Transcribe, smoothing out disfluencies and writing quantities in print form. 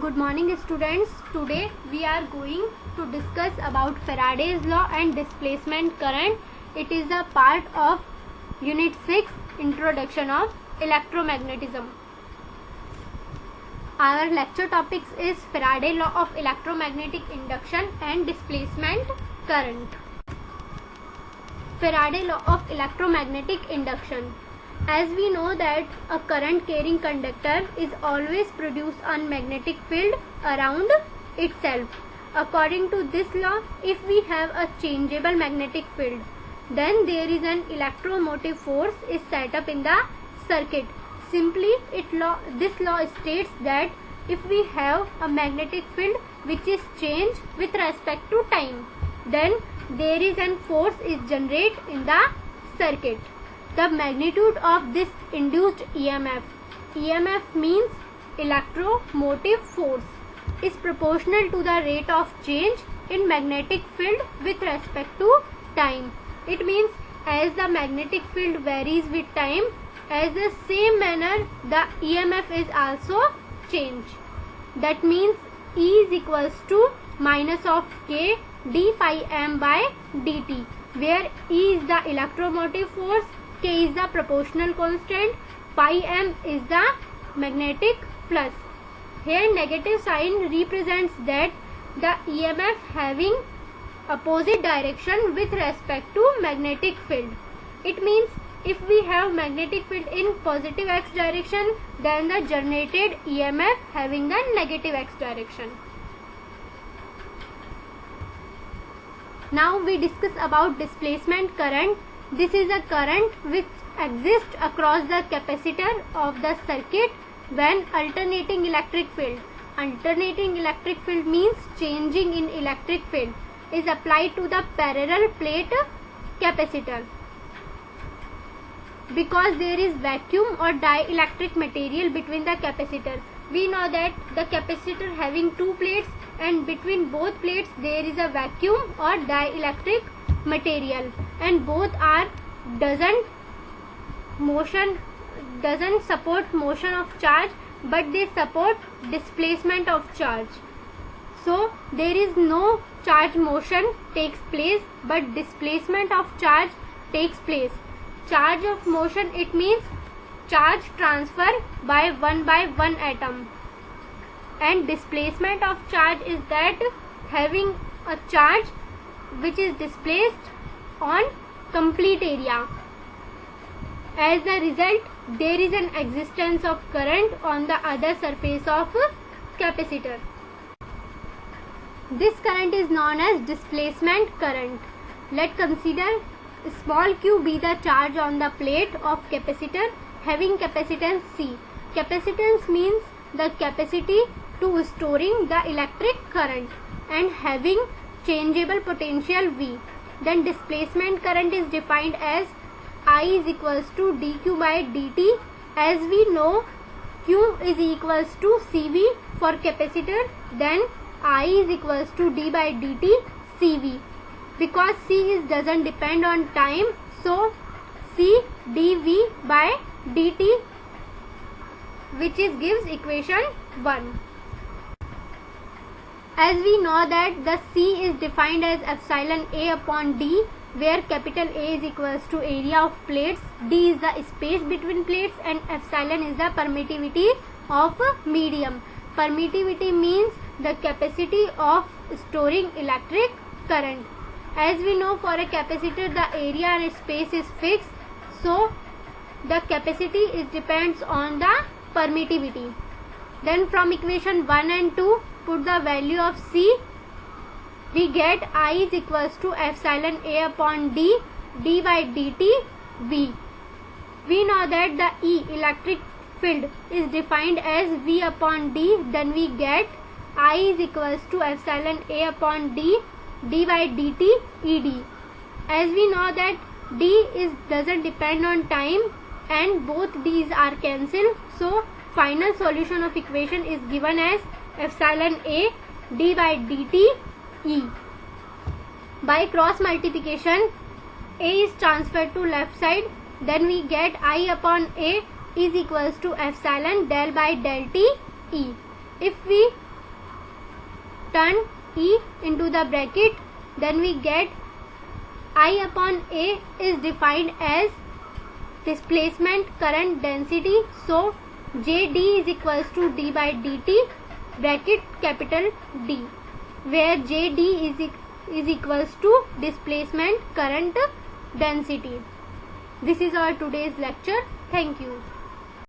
Good morning students. Today we are going to discuss about Faraday's law and displacement current. It is a part of unit 6 introduction of electromagnetism. Our lecture topics is Faraday law of electromagnetic induction and displacement current. Faraday law of electromagnetic induction. As we know that a current carrying conductor is always produce a magnetic field around itself. According to this law, if we have a changeable magnetic field, then there is an electromotive force is set up in the circuit. Simply, this law states that if we have a magnetic field which is changed with respect to time, then there is an force is generated in the circuit. The magnitude of this induced EMF means electromotive force, is proportional to the rate of change in magnetic field with respect to time. It means as the magnetic field varies with time, as the same manner the EMF is also changed. That means E is equals to minus of K d phi m by dt, where E is the electromotive force, K is the proportional constant, phi m is the magnetic flux. Here negative sign represents that the EMF having opposite direction with respect to magnetic field. It means if we have magnetic field in positive x direction, then the generated EMF having the negative x direction. Now we discuss about displacement current. This is a current which exists across the capacitor of the circuit when alternating electric field. Alternating electric field means changing in electric field is applied to the parallel plate capacitor. Because there is vacuum or dielectric material between the capacitor. We know that the capacitor having two plates, and between both plates there is a vacuum or dielectric material, and both are doesn't support motion of charge, but they support displacement of charge. So there is no charge motion takes place, but displacement of charge takes place. Charge of motion, it means charge transfer by one atom, and displacement of charge is that having a charge which is displaced on complete area. As a result, there is an existence of current on the other surface of capacitor. This current is known as displacement current. Let's consider small q be the charge on the plate of capacitor having capacitance C. Capacitance means the capacity to storing the electric current and having changeable potential V. Then displacement current is defined as I is equals to dq by dt. As we know, q is equals to CV for capacitor, then I is equals to d by dt CV. Because C doesn't depend on time, so C dV by dt, which is gives equation 1. As we know that the C is defined as epsilon A upon D, where capital A is equals to area of plates, D is the space between plates, and epsilon is the permittivity of medium. Permittivity means the capacity of storing electric current. As we know, for a capacitor the area and space is fixed, so the capacity is depends on the permittivity. Then from equation 1 and 2 put the value of C, we get I is equals to epsilon A upon D, d by dt V. We know that the E electric field is defined as V upon D, then we get I is equals to epsilon A upon D, d by dt ed. As we know that D doesn't depend on time and both D's are cancelled, so final solution of equation is given as epsilon A d by dt E. By cross multiplication, A is transferred to left side, then we get I upon A is equals to epsilon del by del t E. If we turn E into the bracket, then we get I upon A is defined as displacement current density. So JD is equals to d by dt bracket capital D, where JD is equals to displacement current density. This is our today's lecture. Thank you.